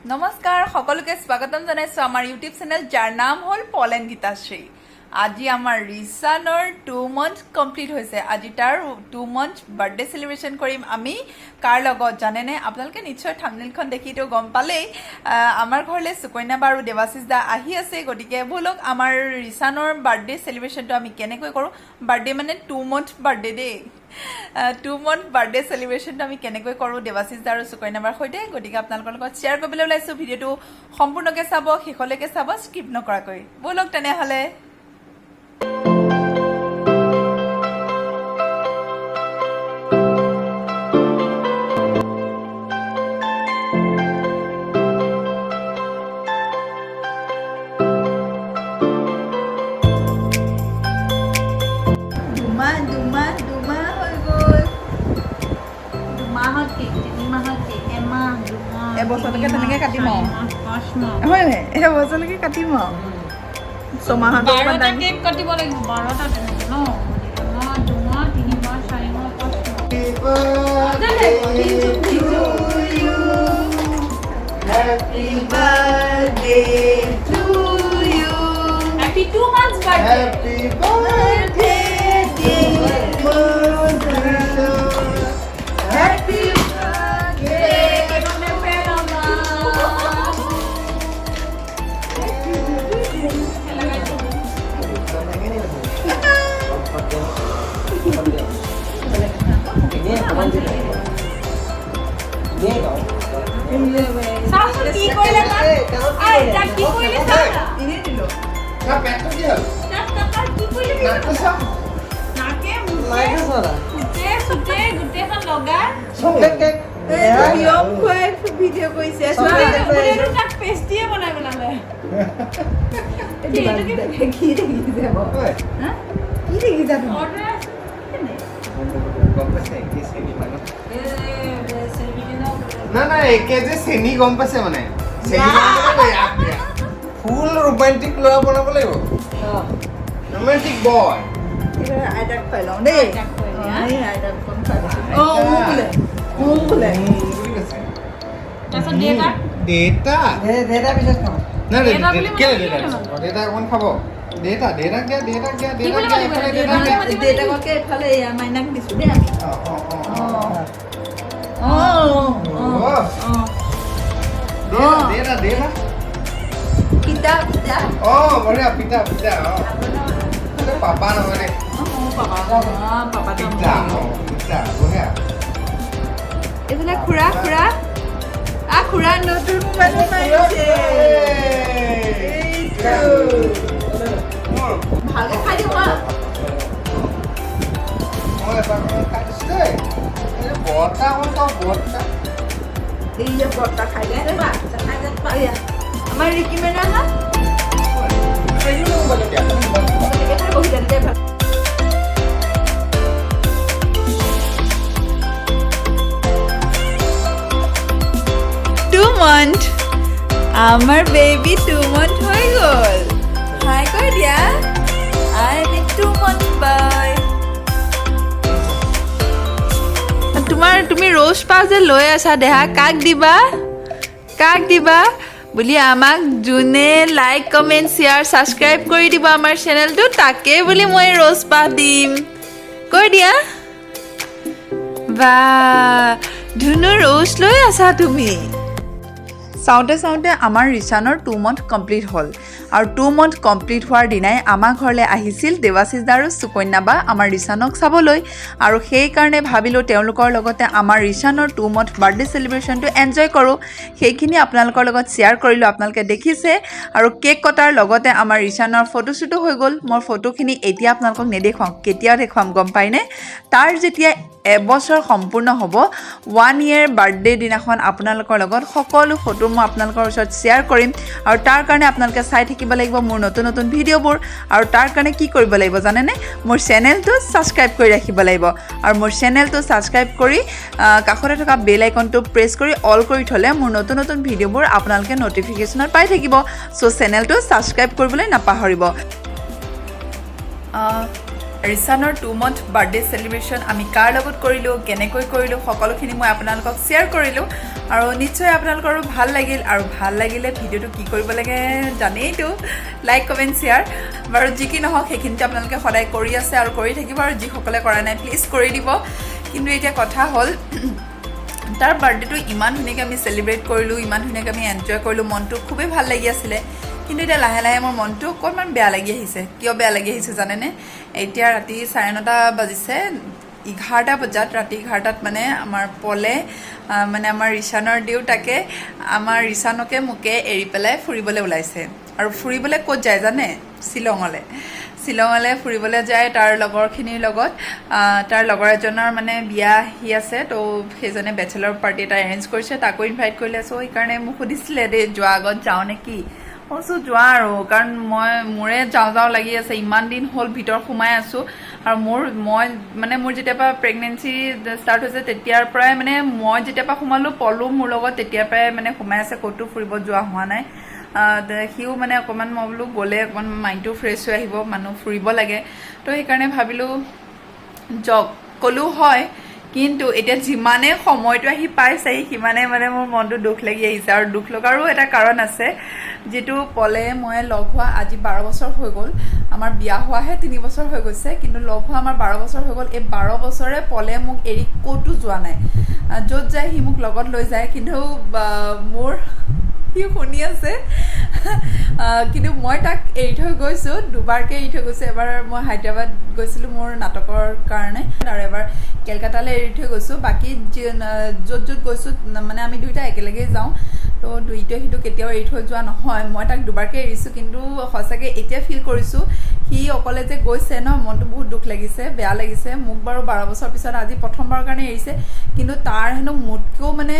নমস্কাৰ সকলোকে স্বাগতম জনাইছো আমাৰ ইউটিউব চেনেল যাৰ নাম হ'ল পল এণ্ড গীতাশ্ৰী। আজি আমাৰ ৰিচানৰ 2 মান্থ কমপ্লিট হৈছে। আজি তাৰ 2 মান্থ বাৰ্থডে সেলিব্ৰেশন কৰিম আমি কাৰ লগত জানেনে? আপোনালোকে নিশ্চয় থাম্বনেইলখন দেখিতো গম পালেই। আমাৰ ঘৰলৈ সুকন্যা বা আৰু দেৱাশিস দা আহি আছে, গতিকে বলক আমাৰ ৰিচানৰ বাৰ্থডে সেলিব্ৰেশনটো আমি কেনেকৈ কৰোঁ। বাৰ্থডে মানে 2 মান্থ বাৰ্থডে দেই। 2 মান্থ বাৰ্থডে সেলিব্ৰেশনটো আমি কেনেকৈ কৰোঁ দেৱাশিস দা আৰু সুকন্যা বাৰ সৈতে। গতিকে আপোনালোকৰ লগত শ্বেয়াৰ কৰিবলৈ ওলাইছোঁ। ভিডিঅ'টো সম্পূৰ্ণকৈ চাব, শেষলৈকে চাব, স্কিপ নকৰাকৈ। বলক তেনেহ'লে। এবছৰলৈকে তেনেকৈ কাটিম আৰু হয় এবছৰলৈকে কাটিম আৰু ছমাহত কেক কাটিব লাগিব 12টা তেনেকৈ ন দুমাহ 3 মাহ 4 মাহ 5 মাহ Happy birthday to you. Happy 2 months birthday. Happy birthday, dear Mother. Happy birthday. Sasu ki koile na? Ay, ta ki koile sa? Ini dulu. না পেটটো কি হ'ল Ta ki koile na? নাকটো চাওক Nake লাইট mute. আছে না Sute gute kan loga. Cake cake Biom koi video koi se. Gute ru tak pasty banai banale. Ki dekhi jabo. হয় Ha? Ki dekhi jabo. Order গম পাইছে কি চেনি মানে celebrity না না একে যে চেনি গম পাইছে মানে চেনি ফুল ৰোমান্টিক ল'ৰা বনাব লাগিব ৰোমান্টিক বয় Adak pelong deh. Ini ada kon Oh, boleh. Boleh. বুলি কৈছে Tasa data. ডেটা দেটা পিছত খাম না ডেটা বুলি কেলে মানে ডেটা কি ডেটা অকণ খাব ডেটা ডেটা দিয়া ডেটা দিয়া কি বুলি ডেটা মাতিব দিয়া লাগে? ডেটা দিয়া Data kok এফালে মাইনাক দিছো দে আমি ডেটা ডেটা কিতাপ কিতাপ বঢ়িয়া পিতা পিতা পাপা নহয় পাপা পিতা পিতা বঢ়িয়া এইফালে খুৰা খুৰা খুৰা নতুন মোবাইল মাৰিছে ভালকে খাই দিওঁ মই এটা খাই দিছোঁ দেই বৰ্তা হ'ল তই বৰ্তা এই যে বৰ্তা খাই দে আমাৰ ৰিকি মেনা হা বহি দে ভাল 2 month আমার বেবি 2 month হৈ গল হাই কৈ দিয়া আই এম 2 month বাই তুমি রোজ পা যে লৈ আছা দেহা কাক দিবা বুলি আমাক যোনে লাইক কমেন্ট শেয়ার সাবস্ক্রাইব কৰি দিব আমাৰ চেনেলটো তাকে বুলি মই রোজ পা দিম কৈ দিয়া বা ধুনু রোজ লৈ আছা তুমি চাওঁতে চাওঁতে আমাৰ ৰিচানৰ 2 মান্থ কমপ্লিট হ'ল আৰু 2 মান্থ কমপ্লিট হোৱাৰ দিনাই আমাৰ ঘৰলৈ আহিছিল দেৱাশিস দা আৰু সুকন্যা বা আমাৰ ৰিচানক চাবলৈ আৰু সেইকাৰণে ভাবিলোঁ তেওঁলোকৰ লগতে আমাৰ ৰিচানৰ 2 মান্থ বাৰ্থডে সেলিব্ৰেশনটো এনজয় কৰোঁ। সেইখিনি আপোনালোকৰ লগত শ্বেয়াৰ কৰিলোঁ, আপোনালোকে দেখিছে। আৰু কেক কটাৰ লগতে আমাৰ ৰিচানৰ ফটোশ্বুটো হৈ গ'ল। মই ফটোখিনি এতিয়া আপোনালোকক নেদেখাওঁ, কেতিয়া দেখুৱাম গম পায়নে? তাৰ যেতিয়া এবছৰ সম্পূৰ্ণ হ'ব 1 year বাৰ্থডে দিনাখন আপোনালোকৰ লগত সকলো ফটো মই আপোনালোকৰ ওচৰত শ্বেয়াৰ কৰিম। আৰু তাৰ কাৰণে আপোনালোকে চাই থাকিব লাগিব মোৰ নতুন নতুন ভিডিঅ'বোৰ। আৰু তাৰ কাৰণে কি কৰিব লাগিব জানেনে? মোৰ চেনেলটো ছাবস্ক্ৰাইব কৰি ৰাখিব লাগিব। আৰু মোৰ চেনেলটো ছাবস্ক্ৰাইব কৰি কাষতে থকা বেল আইকনটো প্ৰেছ কৰি অল কৰি থ'লে মোৰ নতুন নতুন ভিডিঅ'বোৰ আপোনালোকে নটিফিকেশ্যনত পাই থাকিব। চ' চেনেলটো ছাবস্ক্ৰাইব কৰিবলৈ নাপাহৰিব। ৰিচানৰ 2 month বাৰ্থডে সেলিব্ৰেশন আমি কাৰ লগত কৰিলোঁ, কেনেকৈ কৰিলোঁ, সকলোখিনি মই আপোনালোকক শ্বেয়াৰ কৰিলোঁ। আৰু নিশ্চয় আপোনালোকৰো ভাল লাগিল আৰু ভাল লাগিলে ভিডিঅ'টো কি কৰিব লাগে জানেইতো লাইক কমেণ্ট শ্বেয়াৰ বাৰু যি কি নহওক সেইখিনিতে আপোনালোকে সদায় কৰি আছে আৰু কৰি থাকিব আৰু যিসকলে কৰা নাই প্লিজ কৰি দিব কিন্তু এতিয়া কথা হ'ল তাৰ বাৰ্থডেটো ইমান ধুনীয়াকৈ আমি চেলিব্ৰেট কৰিলোঁ ইমান ধুনীয়াকৈ আমি এনজয় কৰিলোঁ মনটো খুবেই ভাল লাগি আছিলে কিন্তু এতিয়া লাহে লাহে মোৰ মনটো অকণমান বেয়া লাগি আহিছে কিয় বেয়া লাগি আহিছে জানেনে এতিয়া ৰাতি 9:30 বাজিছে 11টা বজাত ৰাতি 11টাত মানে আমাৰ পলে মানে আমাৰ ৰিচানৰ দেউতাকে আমাৰ ৰিচানকে মোকে এৰি পেলাই ফুৰিবলৈ ওলাইছে আৰু ফুৰিবলৈ ক'ত যায় জানে শ্বিলঙলৈ ফুৰিবলৈ যায় তাৰ লগৰখিনিৰ লগত তাৰ লগৰ এজনৰ মানে বিয়া আহি আছে তো সেইজনে বেচেলৰ পাৰ্টি এটা এৰেঞ্জ কৰিছে তাকো ইনভাইট কৰিলে চ' সেইকাৰণে মোক সুধিছিলে দেই যোৱা আগত যাওঁ নেকি কৈছোঁ যোৱা আৰু কাৰণ মোৰে যাওঁ লাগি আছে ইমান দিন হ'ল ভিতৰত সোমাই আছোঁ আৰু মোৰ যেতিয়াৰ পৰা প্ৰেগনেঞ্চি ষ্টাৰ্ট হৈছে তেতিয়াৰ পৰাই মানে মই যেতিয়াৰ পৰা সোমালোঁ পলো মোৰ লগত তেতিয়াৰ পৰাই মানে সোমাই আছে ক'তো ফুৰিব যোৱা হোৱা নাই সিও মানে অকণমান মই বোলো গ'লে অকণমান মাইণ্ডটো ফ্ৰেছ হৈ আহিব মানুহ ফুৰিব লাগে তো সেইকাৰণে ভাবিলোঁ জব ক'লোঁ হয় কিন্তু এতিয়া যিমানে সময়টো আহি পাইছেহি সিমানে মানে মোৰ মনটো দুখ লাগি আহিছে আৰু দুখ লগাৰো এটা কাৰণ আছে যিটো পলে মই লগ হোৱা আজি 12 বছৰ হৈ গ'ল আমাৰ বিয়া হোৱাহে 3 বছৰ হৈ গৈছে কিন্তু লগ হোৱা আমাৰ 12 বছৰ হৈ গ'ল এই 12 বছৰে পলে মোক এৰি ক'তো যোৱা নাই য'ত যায় সি মোক লগত লৈ যায় কিন্তু মোৰ সি শুনি আছে কিন্তু মই তাক এৰি থৈ গৈছোঁ দুবাৰকৈ এৰি থৈ গৈছোঁ এবাৰ মই হায়দৰাবাদ গৈছিলোঁ মোৰ নাটকৰ কাৰণে আৰু এবাৰ কেলকাতালৈ এৰি থৈ গৈছোঁ বাকী য'ত গৈছোঁ মানে আমি দুইটা একেলগেই যাওঁ তো সিটো কেতিয়াও এৰি থৈ যোৱা নহয় মই তাক দুবাৰকৈ এৰিছোঁ কিন্তু সঁচাকৈ এতিয়া ফিল কৰিছোঁ সি অকলে যে গৈছে ন মনটো বহুত দুখ লাগিছে বেয়া লাগিছে মোক বাৰু 12 বছৰ পিছত আজি প্ৰথমবাৰৰ কাৰণে এৰিছে কিন্তু তাৰ হেনো মোতকৈও মানে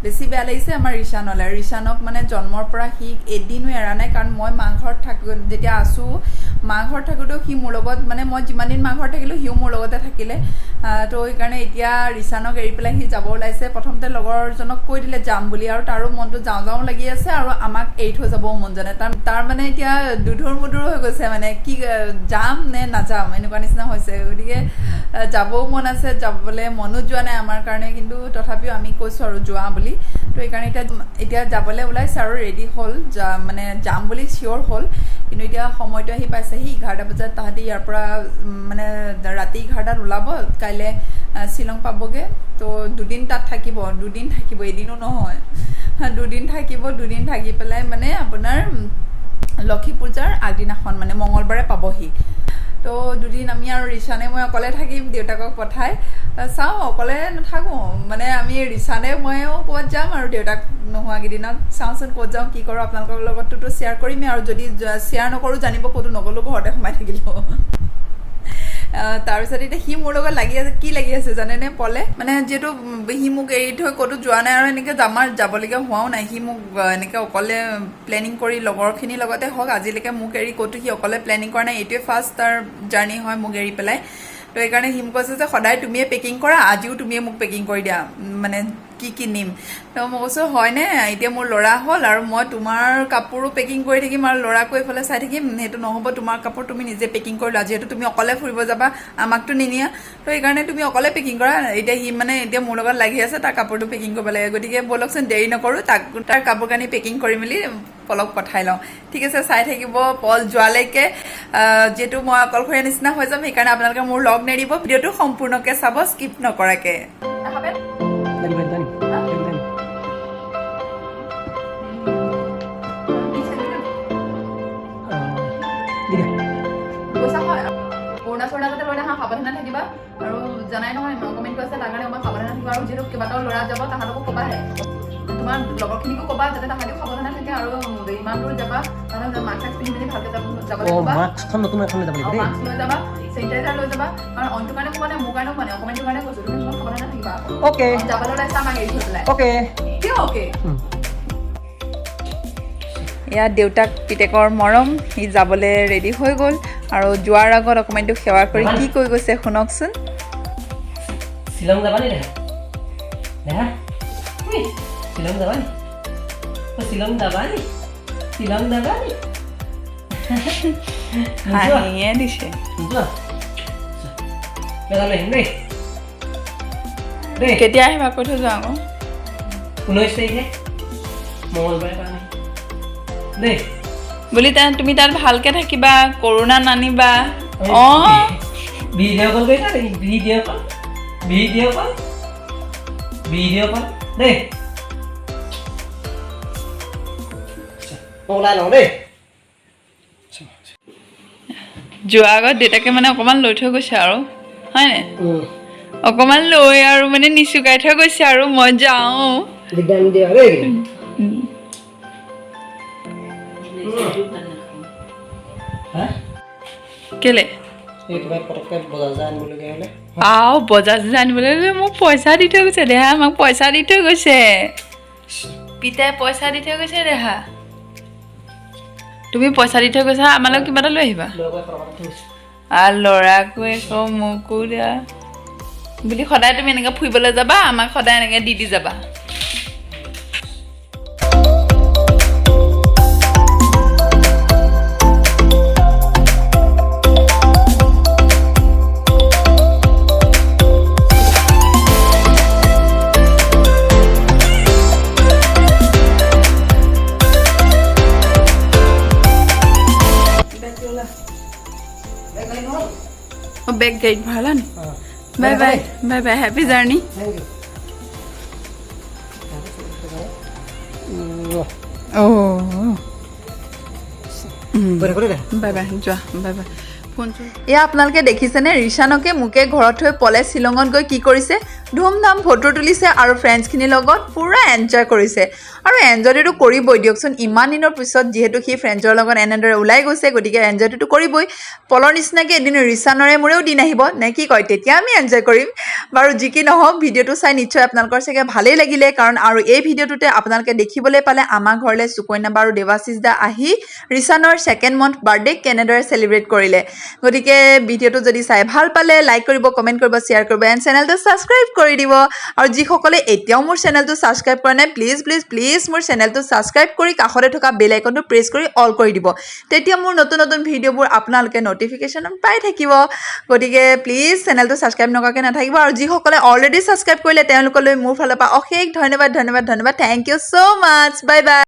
বেছি বেয়া লাগিছে আমাৰ ৰিচানক মানে জন্মৰ পৰা সি এদিনো এৰা নাই কাৰণ মই মা ঘৰত যেতিয়া আছোঁ মা ঘৰত থাকোঁতেও সি মোৰ লগত মানে মই যিমান দিন মা ঘৰত থাকিলোঁ সিও মোৰ লগতে থাকিলে তো সেইকাৰণে এতিয়া ৰিচানক এৰি পেলাই সি যাব ওলাইছে প্ৰথমতে লগৰজনক কৈ দিলে যাম বুলি আৰু তাৰো মনটো যাওঁ লাগি আছে আৰু আমাক এৰি থৈ যাবও মন জানে তাৰ মানে এতিয়া দুধুৰ মুধুৰ হৈ গৈছে মানে কি যাম নে নাযাম এনেকুৱা নিচিনা হৈছে গতিকে যাবও মন আছে যাবলৈ মনো যোৱা নাই আমাৰ কাৰণে কিন্তু তথাপিও আমি কৈছোঁ আৰু যোৱা বুলি তো সেইকাৰণে এতিয়া যাবলৈ ওলাইছে আৰু ৰেডি হ'ল মানে যাম বুলি চিয়'ৰ হ'ল কিন্তু এতিয়া সময়টো আহি পাইছেহি 11টা বজাত তাহাঁতি ইয়াৰ পৰা মানে ৰাতি 11টাত ওলাব কাইলৈ শ্বিলং পাবগৈ তো দুদিন তাত থাকিব এদিনো নহয় দুদিন থাকি পেলাই মানে আপোনাৰ লক্ষী পূজাৰ আগদিনাখন মানে মঙলবাৰে পাবহি তো দুদিন আমি আৰু ৰিচানে মই অকলে থাকিম দেউতাকক পঠাই চাওঁ অকলে নাথাকোঁ মানে আমি ৰিচানে ময়ো ক'ৰবাত যাম আৰু দেউতাক নোহোৱা কেইদিনত চাওঁচোন ক'ত যাওঁ কি কৰোঁ আপোনালোকৰ লগততো শ্বেয়াৰ কৰিমেই আৰু যদি শ্বেয়াৰ নকৰোঁ জানিব ক'তো নগ'লোঁ ঘৰতে সোমাই থাকিলোঁ তাৰপিছত এতিয়া সি মোৰ লগত লাগি আছে জানেনে পলে মানে যিহেতু সি মোক এৰি থৈ ক'তো যোৱা নাই আৰু এনেকৈ আমাৰ যাবলগীয়া হোৱাও নাই সি মোক এনেকৈ অকলে প্লেনিং কৰি লগৰখিনিৰ লগতে হওক আজিলৈকে মোক এৰি ক'তো সি অকলে প্লেনিং কৰা নাই এইটোৱে ফাৰ্ষ্ট তাৰ জাৰ্ণি হয় মোক এৰি পেলাই তো সেইকাৰণে সি মোক কৈছে যে সদায় তুমিয়ে পেকিং কৰা আজিও তুমিয়ে মোক পেকিং কৰি দিয়া মানে কি নিম তো মই কৈছোঁ হয়নে এতিয়া মোৰ ল'ৰা হ'ল আৰু মই তোমাৰ কাপোৰো পেকিং কৰি থাকিম আৰু ল'ৰাকো এইফালে চাই থাকিম সেইটো নহ'ব তোমাৰ কাপোৰ তুমি নিজে পেকিং কৰি লোৱা যিহেতু তুমি অকলে ফুৰিব যাবা আমাকতো নিনিয়া তো সেইকাৰণে তুমি অকলে পেকিং কৰা এতিয়া সি মানে এতিয়া মোৰ লগত লাগি আছে তাৰ কাপোৰটো পেকিং কৰিব লাগে গতিকে ব'লকচোন দেৰি নকৰোঁ তাৰ কাপোৰ কানি পেকিং কৰি মেলি পলক পঠাই লওঁ ঠিক আছে চাই থাকিব পল যোৱালৈকে যিহেতু মই অকলশৰীয়া নিচিনা হৈ যাম সেইকাৰণে আপোনালোকে মোৰ লগ নেৰিব ভিডিঅ'টো সম্পূৰ্ণকৈ চাব স্কিপ নকৰাকৈ অৰুণাচল যাতে লৈ নাহা সাৱধানে থাকিবা আৰু জানাই নহয় কমেণ্ট কৰিছে তাৰ কাৰণে অকণমান সাৱধানে থাকিবা আৰু যিহেতু কেইবাটাও ল'ৰা যাব তাহাঁতকো ক'বাহে তোমাৰ লগৰখিনিকো ক'বা যাতে তাহাঁতিও সাৱধানে থাকে আৰু ইমান দূৰ যাবা তাহাঁতক মাস্ক পিন্ধি পিনি ভালকৈ যাবলৈ ক'বা মাস্কখন নতুন এখন লৈ যাব লাগিব মাস্ক লৈ যাবা চেনিটাইজাৰ লৈ যাবা কাৰণ অইনটোৰ কাৰণে ক'বা নাই মোৰ কাৰণেও মানে অকণমানটোৰ কাৰণে কৈছোঁ তুমি সাৱধানে থাকিবা অ'কে যাবলৈ ওলাইছা আমাক এৰি থৈ পেলাই অ'কে কিয় অ'কে এয়া দেউতাক পিতেকৰ মৰম সি যাবলৈ ৰেডি হৈ গ'ল আৰু যোৱাৰ আগত অকণমানটো সেৱা কৰি কি কৈ গৈছে শুনকচোন শ্বিলং যাবা নি দেহা শ্বিলং যাবা নি হাঁহিয়ে দিছে কেতিয়া আহিবা কৈ থৈ যোৱা আকৌ 19 তাৰিখে মঙলবাৰে কাৰণে দেই বুলি তুমি তাত ভালকে থাকিবা কৰোণা নানিবা অঁ ভিডিঅ' কল কৰিছা নেকি ভিডিঅ' কল দেই ওলাই লওঁ দেই যোৱাৰ আগত দেউতাকে মানে অকণমান লৈ থৈ গৈছে আৰু হয়নে অকণমান লৈ আৰু মানে নিচুকাই থৈ গৈছে আৰু মই যাওঁ দিগদাৰ নিদিয়া দেই কেলে এইটো পটককৈ বজাৰ আনিবলগীয়া হ'লে বজাৰ আনিবলৈ মোক পইচা দি থৈ গৈছে দেহা আমাক পইচা দি থৈ গৈছে পিতাই পইচা দি থৈ গৈছে দেহা তুমি পইচা দি থৈ গৈছা আমালৈ কিবা এটা লৈ আহিবা আৰু ল'ৰাকো আকৌ মোকো দিয়া বুলি সদায় তুমি এনেকৈ ফুৰিবলৈ যাবা আমাক সদায় এনেকৈ দি যাবা বেগ গাড়ীত ভৰালা নি bye bye bye bye happy journey bye bye যোৱা বাই বাই এয়া আপোনালোকে দেখিছেনে ৰিচানকে মোকে ঘৰত থৈ পলে শ্বিলঙত গৈ কি কৰিছে ধুমধাম ফটো তুলিছে আৰু ফ্ৰেণ্ডছখিনিৰ লগত পুৰা এনজয় কৰিছে আৰু এনজয়টো কৰিবই দিয়কচোন ইমান দিনৰ পিছত যিহেতু সি ফ্ৰেণ্ডছৰ লগত এনেদৰে ওলাই গৈছে গতিকে এনজয়টো কৰিবই পলৰ নিচিনাকৈ এদিন ৰিচানৰে মোৰেও দিন আহিব নে কি কয় তেতিয়া আমি এনজয় কৰিম বাৰু যি কি নহওক ভিডিঅ'টো চাই নিশ্চয় আপোনালোকৰ চাগে ভালেই লাগিলে কাৰণ আৰু এই ভিডিঅ'টোতে আপোনালোকে দেখিবলৈ পালে আমাৰ ঘৰলৈ সুকন্যা বাৰু দেৱাশিষ দা আহি ৰিচানৰ ছেকেণ্ড মান্থ বাৰ্থডে কেনেদৰে চেলিব্ৰেট কৰিলে গতিকে ভিডিঅ'টো যদি চাই ভাল পালে লাইক কৰিব কমেণ্ট কৰিব শ্বেয়াৰ কৰিব এণ্ড চেনেলটো ছাবস্ক্ৰাইব কৰি দিব আৰু যিসকলে এতিয়াও মোৰ চেনেলটো ছাবস্ক্ৰাইব কৰা নাই প্লিজ মোৰ চেনেলটো ছাবস্ক্ৰাইব কৰি কাষতে থকা বেল আইকনটো প্ৰেছ কৰি অল কৰি দিব তেতিয়া মোৰ নতুন নতুন ভিডিঅ'বোৰ আপোনালোকে নটিফিকেশ্যন পাই থাকিব গতিকে প্লিজ চেনেলটো ছাবস্ক্ৰাইব নকৰাকৈ নাথাকিব আৰু যিসকলে অলৰেডি ছাবস্ক্ৰাইব কৰিলে তেওঁলোকলৈ মোৰ ফালৰ পৰা অশেষ ধন্যবাদ thank you so' much bye bye